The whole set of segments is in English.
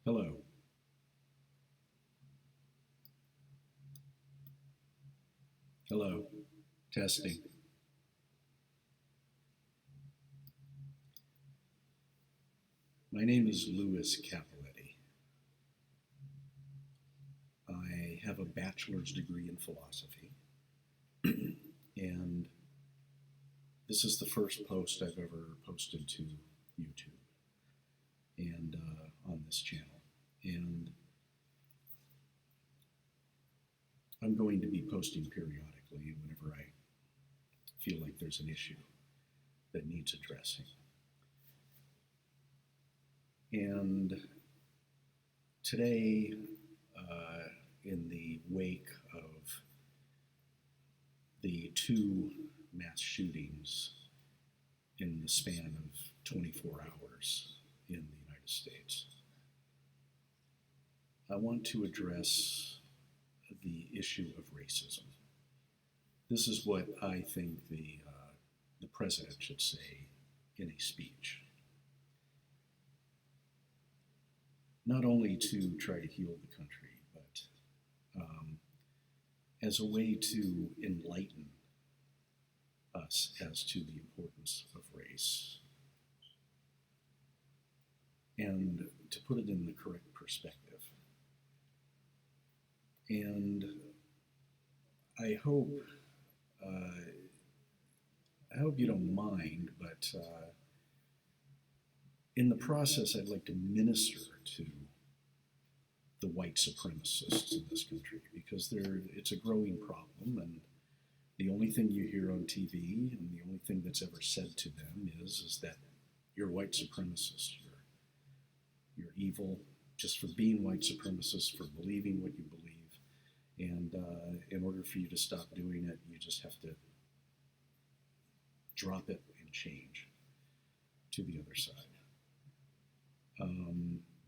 Hello. Hello. Testing. My name is Louis Capoletti. I have a bachelor's degree in philosophy, and this is the first post I've ever posted to YouTube and on this channel. And I'm going to be posting periodically whenever I feel like there's an issue that needs addressing. And today, in the wake of the two mass shootings in the span of 24 hours in the United States, I want to address the issue of racism. This is what I think the president should say in a speech. Not only to try to heal the country, but as a way to enlighten us as to the importance of race and to put it in the correct perspective. And I hope you don't mind, but in the process, I'd like to minister to the white supremacists in this country because it's a growing problem, and the only thing you hear on TV and the only thing that's ever said to them is that you're white supremacists, you're evil just for being white supremacists, for believing what you believe, and in order for you to stop doing it, you just have to drop it and change to the other side.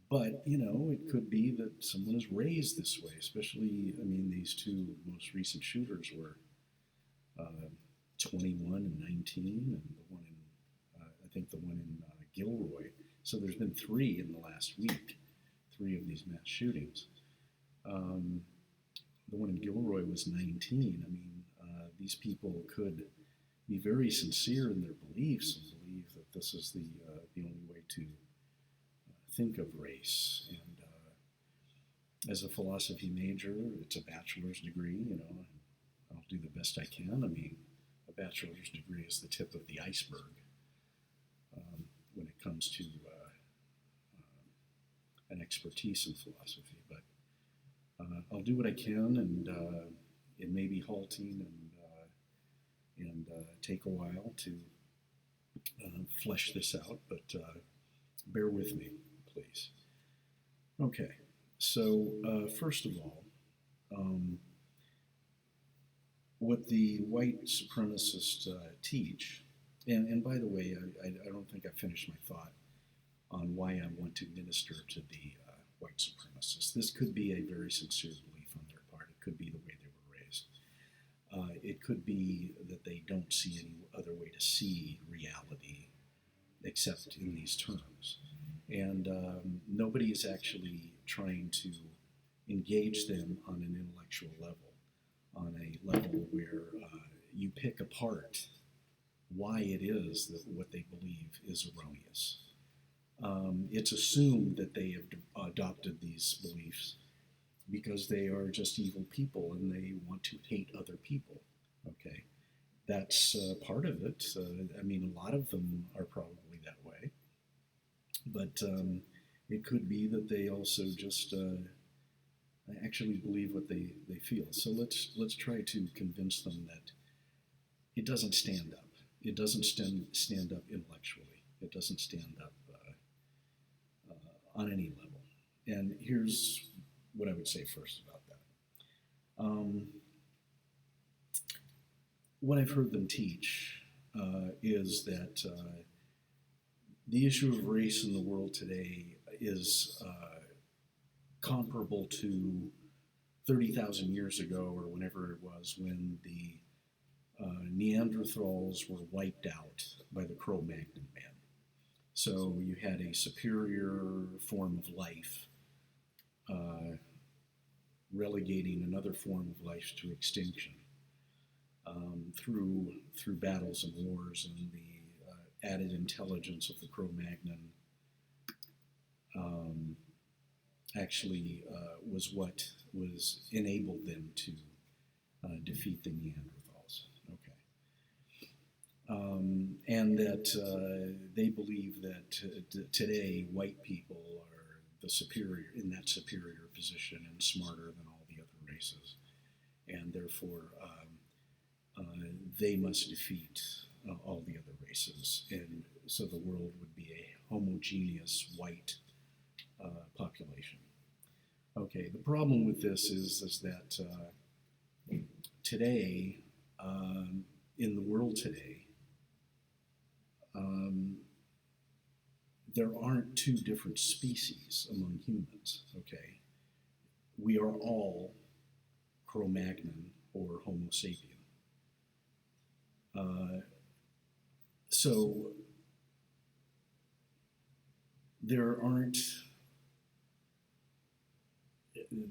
But, it could be that someone is raised this way, especially, these two most recent shooters were 21 and 19, and the one in, I think the one in Gilroy. So there's been three in the last week, three of these mass shootings. The one in Gilroy was 19. These people could be very sincere in their beliefs and believe that this is the only way to think of race. And as a philosophy major, it's a bachelor's degree, and I'll do the best I can. A bachelor's degree is the tip of the iceberg when it comes to an expertise in philosophy. But I'll do what I can, and it may be halting and take a while to flesh this out, but bear with me, please. Okay, so first of all, what the white supremacists teach, and by the way, I don't think I finished my thought on why I want to minister to the white supremacists. This could be a very sincere belief on their part. It could be the way they were raised. It could be that they don't see any other way to see reality except in these terms. And nobody is actually trying to engage them on an intellectual level, on a level where you pick apart why it is that what they believe is erroneous. It's assumed that they have adopted these beliefs because they are just evil people and they want to hate other people. Okay, that's part of it. A lot of them are probably that way, but it could be that they also just actually believe what they feel. So let's try to convince them that it doesn't stand up. It doesn't stand up intellectually. It doesn't stand up on any level. And here's what I would say first about that. What I've heard them teach is that the issue of race in the world today is comparable to 30,000 years ago, or whenever it was, when the Neanderthals were wiped out by the Cro-Magnon man. So you had a superior form of life relegating another form of life to extinction through battles and wars, and the added intelligence of the Cro-Magnon actually was what was enabled them to defeat the Neanderthals. Okay, and that they believe that today white people are the superior in that superior position and smarter than all the other races, and therefore they must defeat all the other races, and so the world would be a homogeneous white population. Okay, the problem with this is that today, in the world today, there aren't two different species among humans, okay? We are all Cro-Magnon or Homo sapien. So there aren't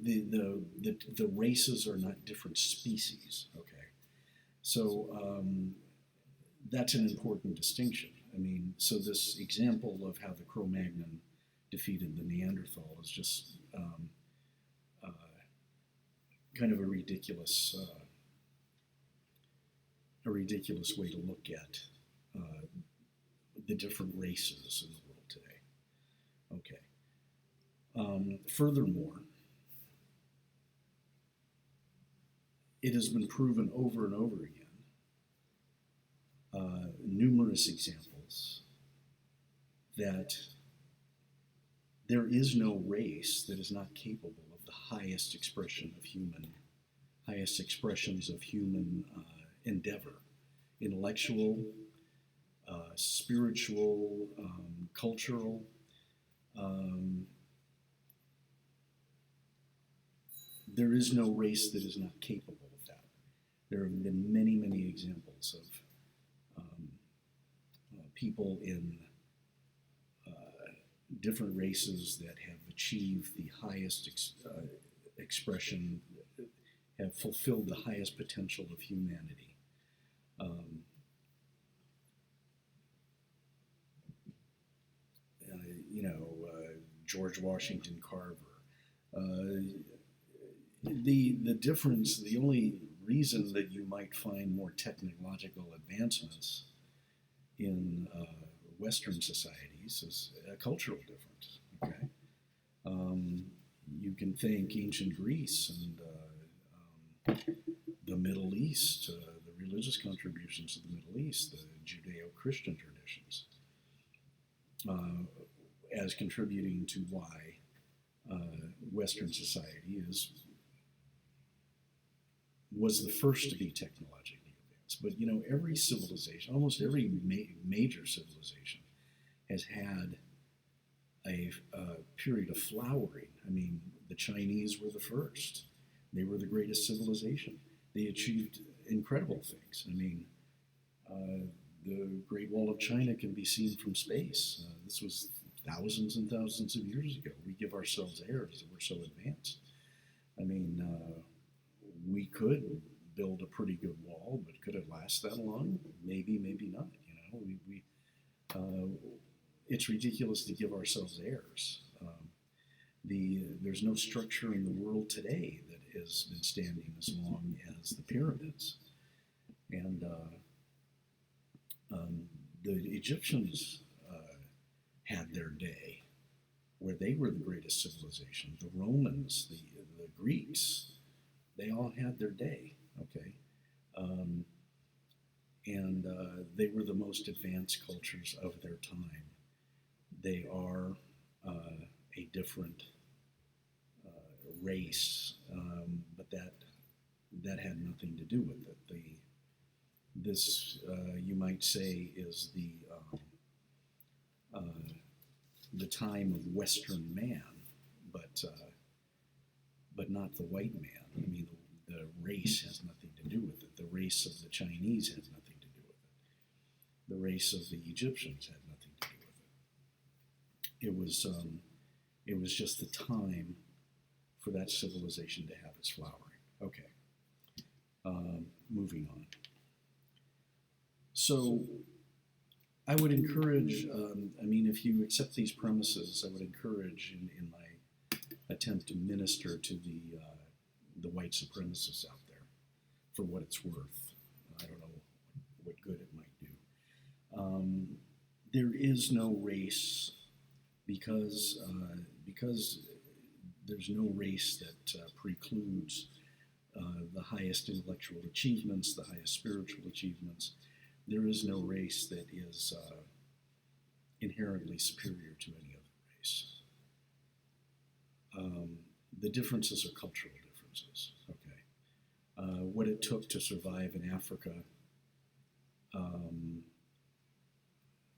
the races are not different species. Okay, so that's an important distinction. I mean, so this example of how the Cro-Magnon defeated the Neanderthal is just kind of a ridiculous way to look at the different races in the world today. Okay. Furthermore, it has been proven over and over again, numerous examples, that there is no race that is not capable of the highest expressions of human endeavor, intellectual, spiritual, cultural. There is no race that is not capable of that. There have been many, many examples of people in different races that have achieved the highest expression, have fulfilled the highest potential of humanity. George Washington Carver. The difference, the only reason that you might find more technological advancements in Western societies is a cultural difference. Okay, you can think ancient Greece and the Middle East, the religious contributions of the Middle East, the Judeo-Christian traditions, as contributing to why Western society was the first to be technologically advanced. But every civilization, almost every major civilization, has had a period of flowering. I mean, the Chinese were the first. They were the greatest civilization. They achieved incredible things. I mean, the Great Wall of China can be seen from space. This was thousands and thousands of years ago. We give ourselves airs that we're so advanced. I mean, we could build a pretty good wall, but could it last that long? Maybe, maybe not. It's ridiculous to give ourselves airs. There's no structure in the world today that has been standing as long as the pyramids. And the Egyptians had their day where they were the greatest civilization. The Romans, the Greeks, they all had their day, okay? And they were the most advanced cultures of their time. They are a different race, but that had nothing to do with it. This you might say is the time of Western man, but not the white man. I mean, the race has nothing to do with it. The race of the Chinese has nothing to do with it. The race of the Egyptians had nothing to do with it. It was just the time for that civilization to have its flowering. Okay, moving on. So I would encourage, if you accept these premises, I would encourage in my attempt to minister to the white supremacists out there for what it's worth. I don't know what good it might do. There is no race because there's no race that precludes the highest intellectual achievements, the highest spiritual achievements. There is no race that is inherently superior to any other race. The differences are cultural differences. Okay, what it took to survive in Africa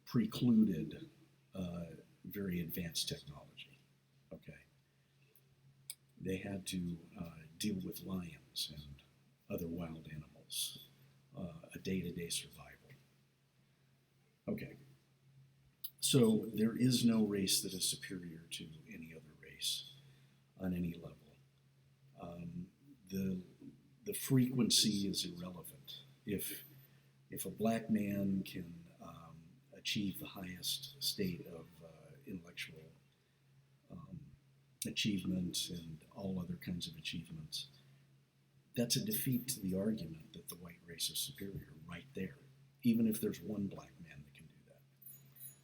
precluded very advanced technology. Okay, they had to deal with lions and other wild animals, a day-to-day survival. Okay, so there is no race that is superior to any other race on any level. The frequency is irrelevant. If a black man can achieve the highest state of intellectual achievement and all other kinds of achievements, that's a defeat to the argument that the white race is superior right there, even if there's one black man that can do that.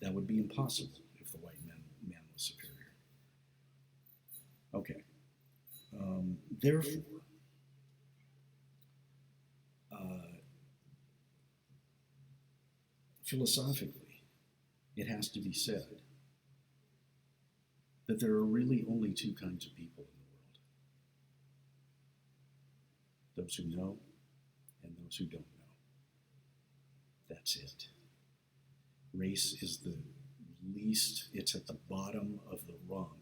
That would be impossible if the white man was superior. Okay. Therefore, philosophically, it has to be said that there are really only two kinds of people in the world: those who know and those who don't know. That's it. Race is the least, it's at the bottom of the rung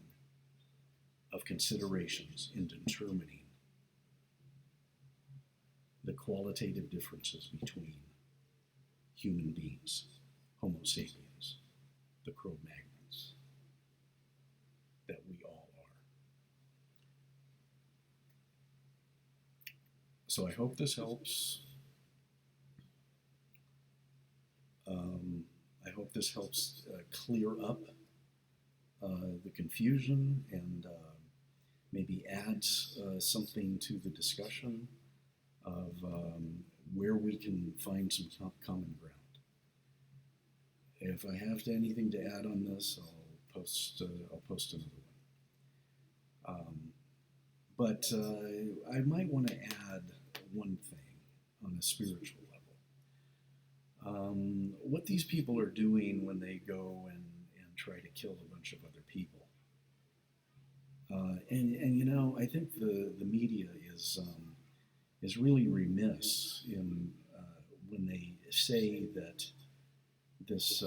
of considerations in determining the qualitative differences between human beings, Homo sapiens, the Cro-Magnons, that we all are. So I hope this helps. I hope this helps clear up the confusion and maybe adds something to the discussion of where we can find some common ground. If I have anything to add on this, I'll post another one. But I might want to add one thing on a spiritual level. What these people are doing when they go and try to kill a bunch of other people. And I think the media is really remiss in when they say that this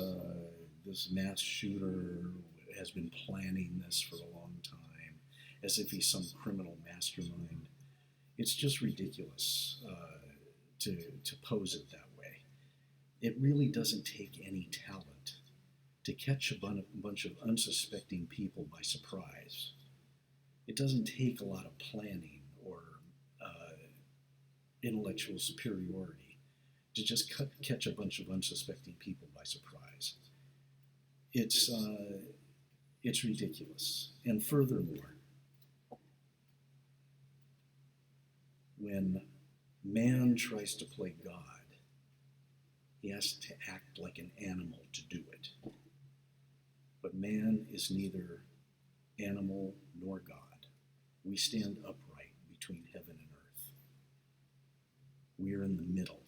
mass shooter has been planning this for a long time, as if he's some criminal mastermind. It's just ridiculous to pose it that way. It really doesn't take any talent to catch a bunch of unsuspecting people by surprise. It doesn't take a lot of planning or intellectual superiority to just catch a bunch of unsuspecting people by surprise. It's ridiculous. And furthermore, when man tries to play God, he has to act like an animal to do it. But man is neither animal nor God. We stand upright between heaven and earth. We are in the middle.